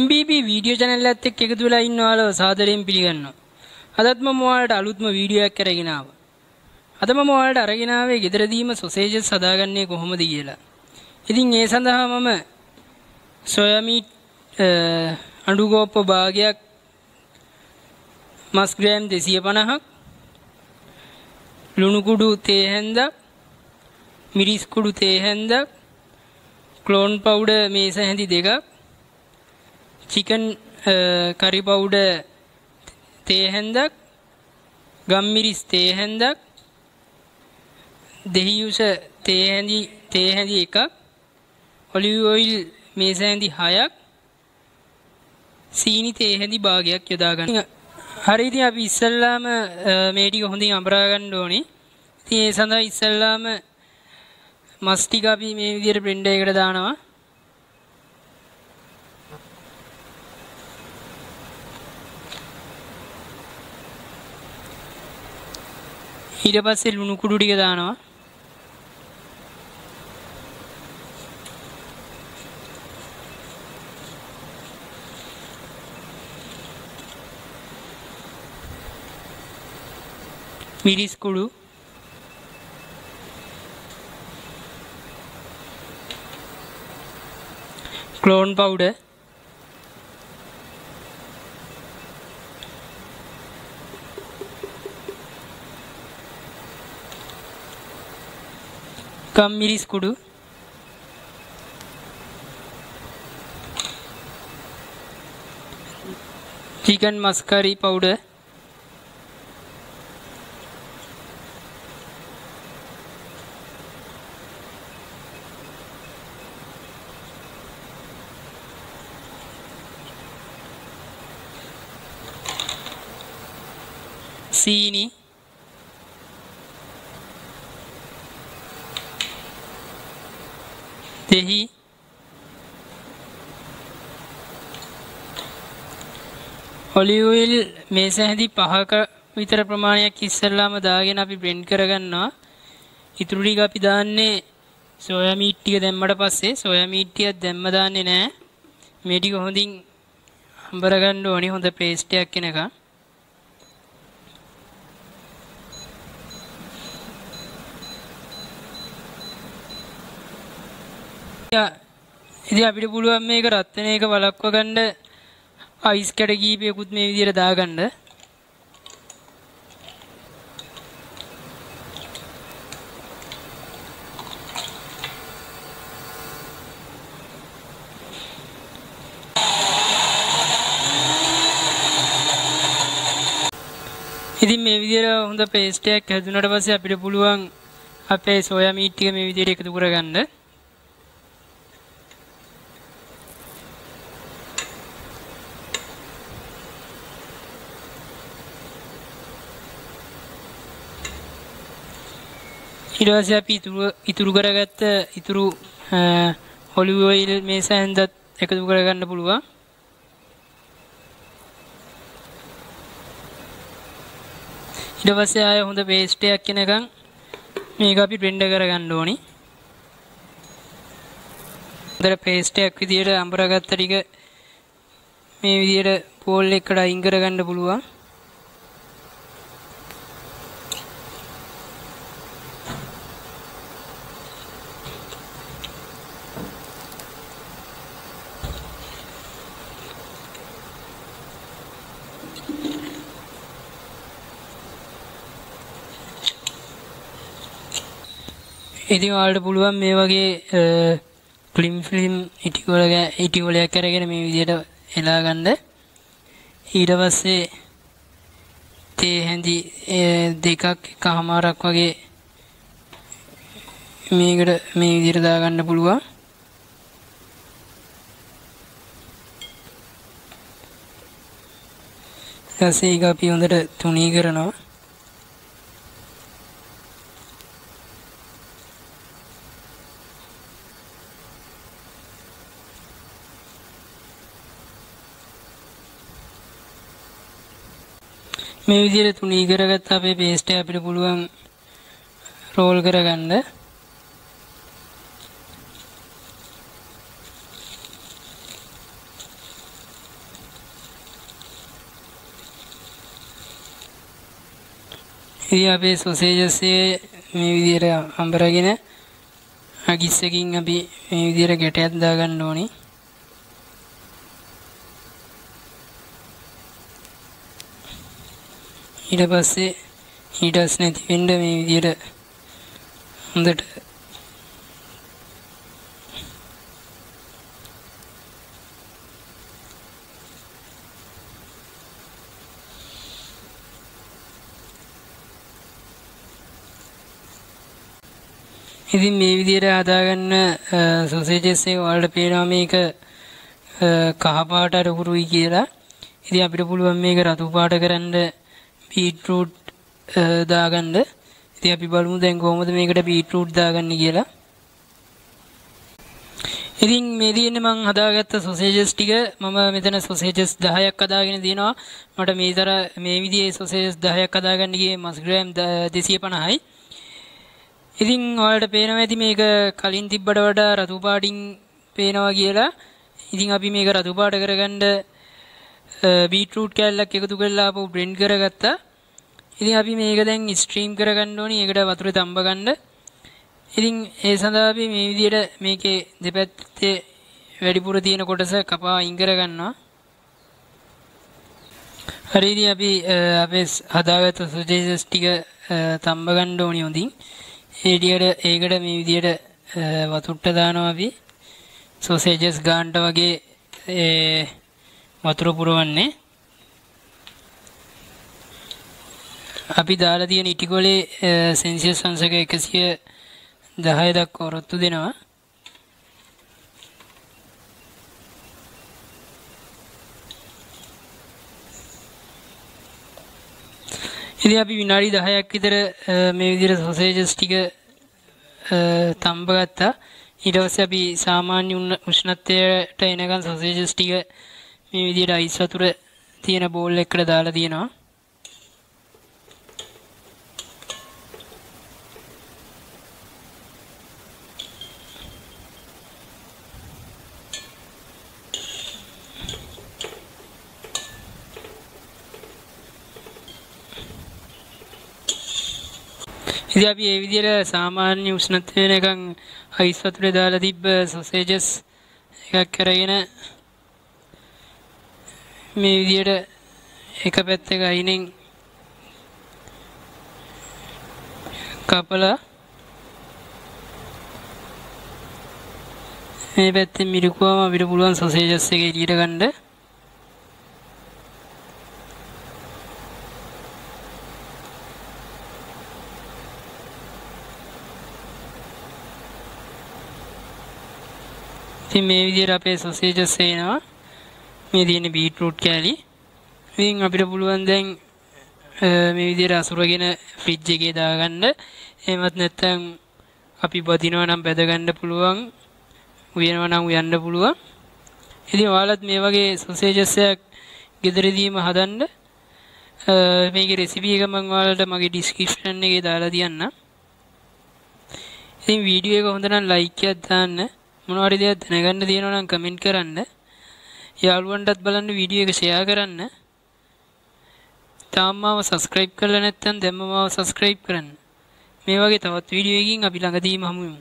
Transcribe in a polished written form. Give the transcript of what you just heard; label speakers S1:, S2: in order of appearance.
S1: MBP video channel එකත් එක්ක එකතු වෙලා ඉන්නවලු සාදරයෙන් පිළිගන්නවා. අදත් මම ඔයාලට අලුත්ම වීඩියෝ එකක් අරගෙන ආවා. අද මම ඔයාලට අරගෙන ආවේ ගෙදරදීම සොසේජස් හදාගන්නේ කොහොමද කියලා. ඉතින් ඒ සඳහා මම සොයා මීට් අඬු කෝප්ප භාගයක් මස් ග්‍රෑම් 250ක් ලුණු කුඩු තේ හැන්දක් මිරිස් කුඩු තේ හැන්දක් ක්ලෝන් පවුඩර් මේස හැඳි දෙකක් chicken curry powder තේ හැන්දක් ගම්මිරිස් තේ හැන්දක් දෙහි yusa තේ හැඳි එකක් olive oil මේස හැඳි 6ක් sini තේ හැඳි භාගයක් යොදා ගන්න. හරි ඉතින් අපි ඉස්සල්ලාම මේ ටික හොඳින් අඹරා ගන්න ඕනේ. ඉතින් ඒ සඳහා ඉස්සල්ලාම මස් ටික අපි මේ විදිහට බ්ලෙන්ඩර් එකකට දානවා. ඊට පස්සේ ලුණු කුඩු ටික දානවා. මිරිස් කුඩු ක්ලෝන් පවුඩර් ගම්මිරිස් කුඩු chicken mascarpone powder sini dehi olive oil mesa හැඳි 5ක විතර ප්‍රමාණයක් ඉස්සෙල්ලාම දාගෙන අපි බ්ලෙන්ඩ් කරගන්නවා. ඊටු ටික අපි දාන්නේ සෝයා මීට් ටික දැම්මට පස්සේ සෝයා මීට් ටික දැම්ම දාන්නේ නැහැ. මේ ටික හොඳින් අඹර ගන්න ඕනේ හොඳ පේස්ට් එකක් එනකන්. ඉතින් අපිට පුළුවන් මේක රත් වෙන එක වළක්ව ගන්න අයිස් කැට කීපයකුත් මේ විදිහට දාගන්න. ඉතින් මේ විදිහට හොඳ පේස්ට් එකක් හැදුනට පස්සේ අපිට පුළුවන් අපේ සෝයා මීට් ටික මේ විදිහට එකතු කරගන්න. ඊට පස්සේ අපි ඉතුරු කරගත්ත ඉතුරු olive oil මේස හැන්දත් එකතු කරගන්න පුළුවන්. ඊට පස්සේ ආය හොඳ පේස්ට් එකක් එනකන් මේක අපි බ්ලෙන්ඩ් කරගන්න ඕනි. හොඳට පේස්ට් එකක් විදියට අඹරගත්ත ටික මේ විදියට බෝල් එකකට අයින් කරගන්න පුළුවන්. ඉතින් ඔයාලට පුළුවන් මේ වගේ ෆිල්ම් ඉටි වලයක් අරගෙන මේ විදිහට එලා ගන්න. ඊට පස්සේ තේ හැඳි දෙකක් එකමාරක් වගේ මේකට මේ විදිහට දා ගන්න පුළුවන්. ඊට ඒක අපි හොඳට තුනී කරනවා. මේ විදිහට තුනී කරගත්ත අපේ පේස්ට් එක අපිට පුළුවන් රෝල් කරගන්න. ඉතින් අපේ සොසේජස් එක මේ විදිහට අඹරගෙන අගිස්සකින් අපි මේ විදිහට ගැටයක් දාගන්න ඕනේ. ඊට පස්සේ ඊටස් නැති වෙන්න මේ විදිහට හොඳට ඉතින් මේ විදිහට හදාගන්න සොසේජස් එක වලට පේනවා මේක කහ පාට අරුකුරුයි කියලා. ඉතින් අපිට පුළුවන් මේක රතු පාට කරන්න බීට්රූට් දාගන්න. ඉතින් අපි බලමු දැන් කොහොමද මේකට බීට්රූට් දාගන්නේ කියලා. ඉතින් මේ දින්නේ මම හදාගත්ත සොසේජස් ටික මම මෙතන සොසේජස් 10ක් හදාගෙන දිනවා. මට මේ විදිහේ සොසේජස් 10ක් හදාගන්න ගියේ මස් ග්‍රෑම් 250යි. ඉතින් ඔයාලට පේනවා ඇති මේක කලින් තිබ්බට වඩා රතු පාටින් පේනවා කියලා. ඉතින් අපි මේක රතු පාට කරගන්න බීට්රූට් කෑල්ලක් එකතු කරලා ආපහු බ්ලෙන්ඩ් කරගත්තා. ඉතින් අපි මේක දැන් ස්ට්‍රීම් කරගන්න ඕනි. ඒකට වතුර තඹ ගන්න. ඉතින් ඒ සඳහා අපි මේ විදිහට මේකේ දෙපැත්තේ වැඩිපුර තියෙන කොටස කපා අයින් කරගන්නවා. හරි ඉතින් අපි අපේ හදාගත්ත සොසේජස් ටික තඹ ගන්න ඕනි හොඳින්. ඒකට මේ විදිහට වතුරට දානවා අපි සොසේජස් ගානට වගේ වතුර පුරවන්නේ. අපි දාලා තියෙන ඉටිකොලේ සෙල්සියස් අංශක 110 දක්වා ඔරොත්තු දෙනවා. ඉතින් අපි විනාඩි 10ක් විතර මේ විදිහට සොසේජස් ටික තඹ ගත්තා. ඊට පස්සේ අපි සාමාන්‍ය උෂ්ණත්වයට එනකන් සොසේජස් ටික මේ විදිහට අයිස් වතුර තියෙන බෝල් එකකට දාලා තියෙනවා. ඉතින් අපි මේ විදිහට සාමාන්‍ය උෂ්ණත්වය වෙනකන් අයිස් වතුරේ දාලා තිබ්බ සොසේජස් එකක් කරගෙන මේ විදිහට එක පැත්තක අයිනෙන් කපලා මේ පැත්තෙන් මිරිකුවම අපිට පුළුවන් සොසේජස් එක එළියට ගන්න. ඉතින් මේ විදිහට අපේ සොසේජස් එනවා. මේ තියෙන බීට්රූට් කෑලි. ඉතින් අපිට පුළුවන් දැන් මේ විදිහට අසුරගෙන ෆ්‍රිජ් එකේ දාගන්න. එහෙමත් නැත්නම් අපි බදිනවා නම් බැද ගන්න පුළුවන්. උයනවා නම් උයන්න පුළුවන්. ඉතින් ඔයාලත් මේ වගේ සොසේජස් එකක් ගෙදරදීම හදන්න. මේකේ රෙසිපි එක මම ඔයාලට මගේ ඩිස්ක්‍රිප්ෂන් එකේ දාලා තියන්නම්. ඉතින් වීඩියෝ එක හොඳ නම් ලයික් එකක් දාන්න. මොනවා හරි දෙයක් දැනගන්න තියෙනවා නම් කමෙන්ට් කරන්න. යාළුවන්ටත් බලන්න වීඩියෝ එක ෂෙයා කරන්න. තාම මාව සබ්ස්ක්‍රයිබ් කරලා නැත්නම් දැම්ම මාව සබ්ස්ක්‍රයිබ් කරන්න. මේ වගේ තවත් වීඩියෝ එකකින් අපි ළඟදීම හමු වෙමු.